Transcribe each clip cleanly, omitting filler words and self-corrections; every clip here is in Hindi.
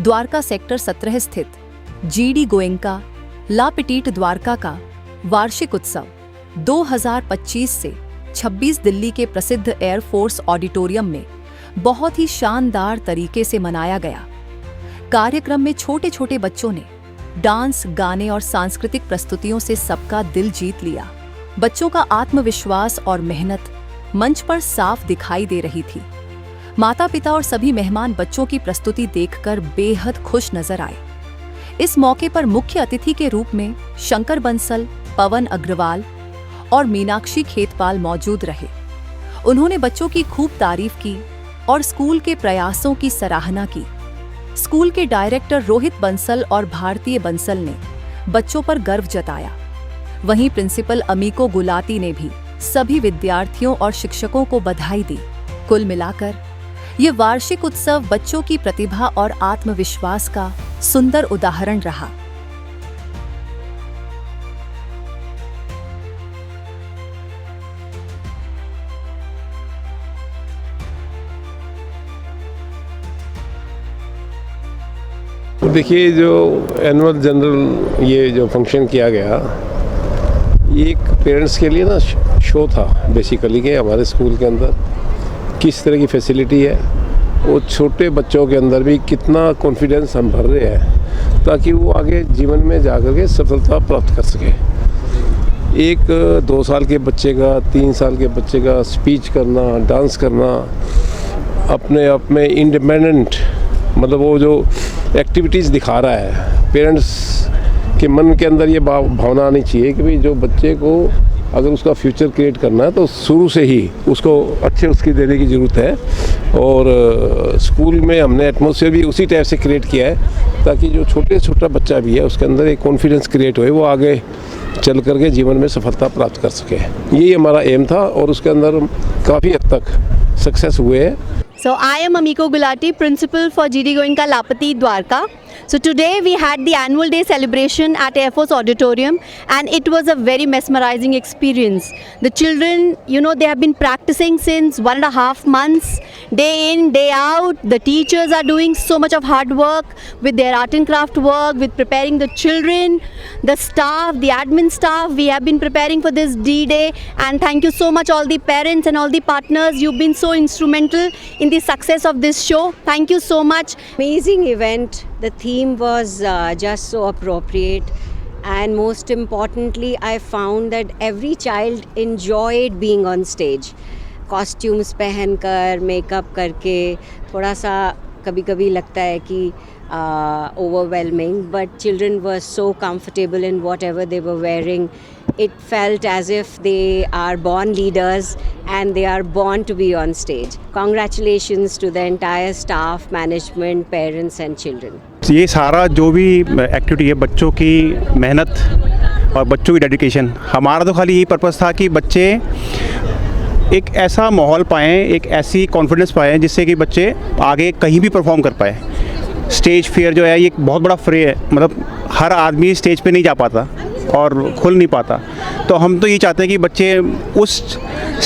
द्वारका सेक्टर 17 स्थित जीडी गोयनका ला पिटीट द्वारका का वार्षिक उत्सव 2025 से 26 दिल्ली के प्रसिद्ध एयरफोर्स ऑडिटोरियम में बहुत ही शानदार तरीके से मनाया गया। कार्यक्रम में छोटे छोटे बच्चों ने डांस, गाने और सांस्कृतिक प्रस्तुतियों से सबका दिल जीत लिया। बच्चों का आत्मविश्वास और मेहनत मंच पर साफ दिखाई दे रही थी। माता पिता और सभी मेहमान बच्चों की प्रस्तुति देखकर बेहद खुश नजर आए। इस मौके पर मुख्य अतिथि के रूप में शंकर बंसल, पवन अग्रवाल और मीनाक्षी खेतपाल मौजूद रहे। उन्होंने बच्चों की खूब तारीफ की और स्कूल के प्रयासों की सराहना की। स्कूल के डायरेक्टर रोहित बंसल और भारतीय बंसल ने बच्चों पर गर्व जताया। वहीं प्रिंसिपल अमीको गुलाटी ने भी सभी विद्यार्थियों और शिक्षकों को बधाई दी। कुल मिलाकर ये वार्षिक उत्सव बच्चों की प्रतिभा और आत्मविश्वास का सुंदर उदाहरण रहा। देखिए, जो एनुअल जनरल ये जो फंक्शन किया गया, ये एक पेरेंट्स के लिए ना शो था बेसिकली कि हमारे स्कूल के अंदर किस तरह की फैसिलिटी है और छोटे बच्चों के अंदर भी कितना कॉन्फिडेंस हम भर रहे हैं ताकि वो आगे जीवन में जाकर के सफलता प्राप्त कर सके। एक 2 साल के बच्चे का, 3 साल के बच्चे का स्पीच करना, डांस करना, अपने आप में इंडिपेंडेंट, मतलब वो जो एक्टिविटीज़ दिखा रहा है, पेरेंट्स के मन के अंदर ये भावना आनी चाहिए कि भाई जो बच्चे को अगर उसका फ्यूचर क्रिएट करना है तो शुरू से ही उसको अच्छे उसकी देने की ज़रूरत है। और स्कूल में हमने एटमॉस्फेयर भी उसी टाइप से क्रिएट किया है ताकि जो छोटा बच्चा भी है उसके अंदर एक कॉन्फिडेंस क्रिएट होए, वो आगे चल करके जीवन में सफलता प्राप्त कर सके। यही हमारा एम था और उसके अंदर काफ़ी हद तक सक्सेस हुए हैं। So I am Amiko Gulati, principal for GD Goenka Lapati Dwarka. So today we had the annual day celebration at Air Force Auditorium and it was a very mesmerizing experience. The children, they have been practicing since 1.5 months, day in, day out. The teachers are doing so much of hard work with their art and craft work, with preparing the children, the staff, the admin staff. We have been preparing for this D-Day and thank you so much all the parents and all the partners. You've been so instrumental in the success of this show. Thank you so much. Amazing event. The theme was just so appropriate, and most importantly I found that every child enjoyed being on stage. Costumes पहनकर, मेकअप करके, थोड़ा सा कभी-कभी लगता है कि overwhelming, but children were so comfortable in whatever they were wearing. It felt as if they are born leaders and they are born to be on stage. Congratulations to the entire staff, management, parents and children. ये सारा जो भी एक्टिविटी है, बच्चों की मेहनत और बच्चों की डेडिकेशन, हमारा तो खाली यही पर्पस था कि बच्चे एक ऐसा माहौल पाएँ, एक ऐसी कॉन्फिडेंस पाएँ जिससे कि बच्चे आगे कहीं भी परफॉर्म कर पाए। स्टेज फियर जो है ये एक बहुत बड़ा फ्रे है, मतलब हर आदमी स्टेज पे नहीं जा पाता और खुल नहीं पाता। तो हम तो ये चाहते हैं कि बच्चे उस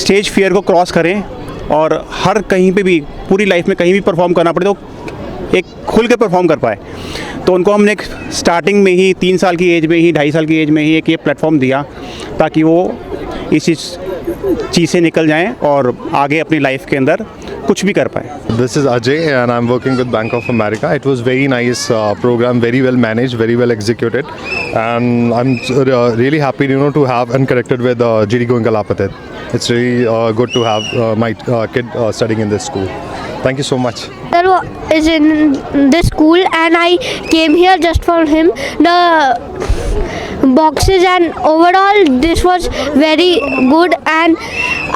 स्टेज फियर को क्रॉस करें और हर कहीं पे भी पूरी लाइफ में कहीं भी परफॉर्म करना पड़े तो एक खुल के परफॉर्म कर पाए। तो उनको हमने एक स्टार्टिंग में ही 3 साल की एज में ही, 2.5 साल की एज में ही एक ये प्लेटफॉर्म दिया ताकि वो इस चीज़ से निकल जाएं और आगे अपनी लाइफ के अंदर कुछ भी कर पाए। This is Ajay and I'm working with Bank of America. It was very nice program, very well managed, very well executed, and I'm really happy to have and connected with GD Goenka Lapati. It's really good to have my kid studying in this school. Thank you so much. Sir is in this school and I came here just for him. The boxes and overall this was very good and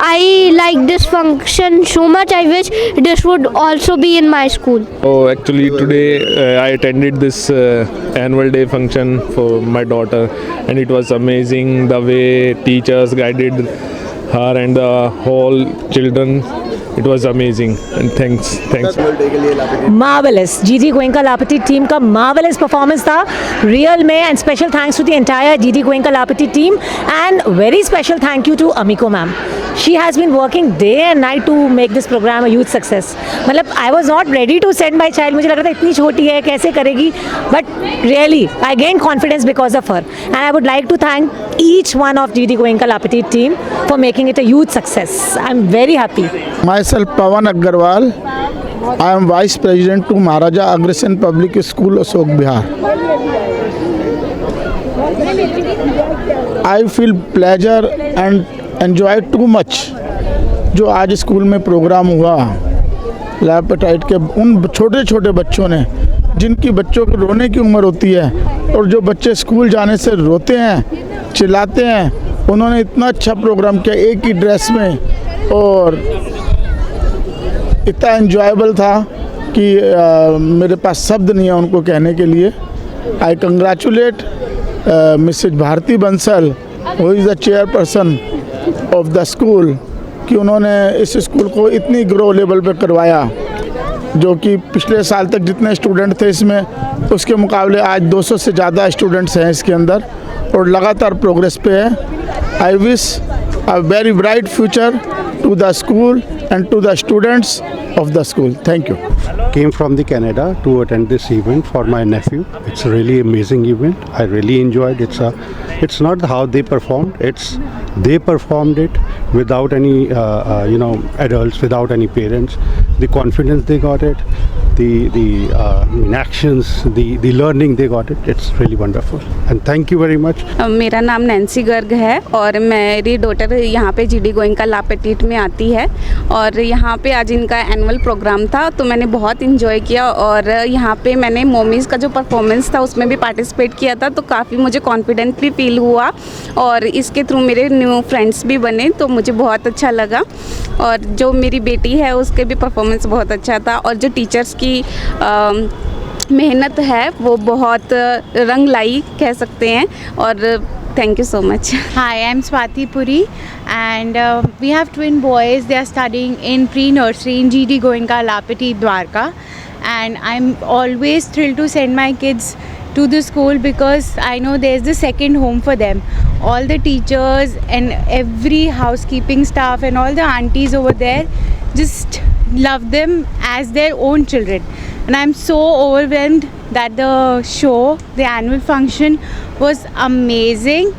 I like this function so much. I wish this would also be in my school. Oh, actually today I attended this annual day function for my daughter and it was amazing the way teachers guided her and the whole children. It was amazing and thanks. Marvelous. GD Goenka Lapati team का marvelous performance था real में, and special thanks to the entire GD Goenka Lapati team and very special thank you to Amiko ma'am. she has been working day and night to make this program a huge success. मतलब I was not ready to send my child. मुझे लग रहा था इतनी छोटी है कैसे करेगी, but really I gained confidence because of her. And I would like to thank each one of GD Goenka Lapati team for making it a huge success. I'm very happy. Myself Pawan Agarwal. I am Vice President to Maharaja Agrasen Public School, Ashok Bihar. I feel pleasure and enjoy too much. जो आज स्कूल में प्रोग्राम हुआ लैपेटाइट के उन छोटे छोटे बच्चों ने, जिनकी बच्चों को रोने की उम्र होती है और जो बच्चे स्कूल जाने से रोते हैं, चिल्लाते हैं, उन्होंने इतना अच्छा प्रोग्राम किया एक ही ड्रेस में और इतना एन्जॉयबल था कि मेरे पास शब्द नहीं है उनको कहने के लिए. I congratulate Mrs Bharti Bansal who is the chairperson of the school कि उन्होंने इस स्कूल को इतनी ग्रो लेवल पे करवाया, जो कि पिछले साल तक जितने स्टूडेंट थे इसमें उसके मुकाबले आज 200 से ज़्यादा स्टूडेंट्स हैं इसके अंदर और लगातार प्रोग्रेस पे है. I wish a very bright future to the school and to the students of the school. Thank you. Came from the Canada to attend this event for my nephew. It's a really amazing event. I really enjoyed it. It's not how they performed. It's they performed it without any adults, without any parents. The confidence they got it, the actions, the learning they got it. It's really wonderful. And thank you very much. मेरा नाम नैन्सी गर्ग है और मेरी डॉटर यहाँ पे GD गोइंका लापेटीट में आती है और यहाँ पे आज इनका एनुअल प्रोग्राम था तो मैंने बहुत इन्जॉय किया और यहाँ पे मैंने मोमीज़ का जो परफॉर्मेंस था उसमें भी पार्टिसिपेट किया था तो काफ़ी मुझे कॉन्फिडेंट भी फील हुआ और इसके थ्रू मेरे न्यू फ्रेंड्स भी बने तो मुझे बहुत अच्छा लगा. और जो मेरी बेटी है उसके भी परफॉर्मेंस बहुत अच्छा था और जो टीचर्स की मेहनत है वो बहुत रंग लाई कह सकते हैं और thank you so much. Hi, I'm Swati Puri and we have twin boys. They are studying in pre-nursery in GD Goenka Lapati Dwarka and I'm always thrilled to send my kids to the school because I know there's the second home for them. All the teachers and every housekeeping staff and all the aunties over there just love them as their own children. And I'm so overwhelmed that the show, the annual function was amazing.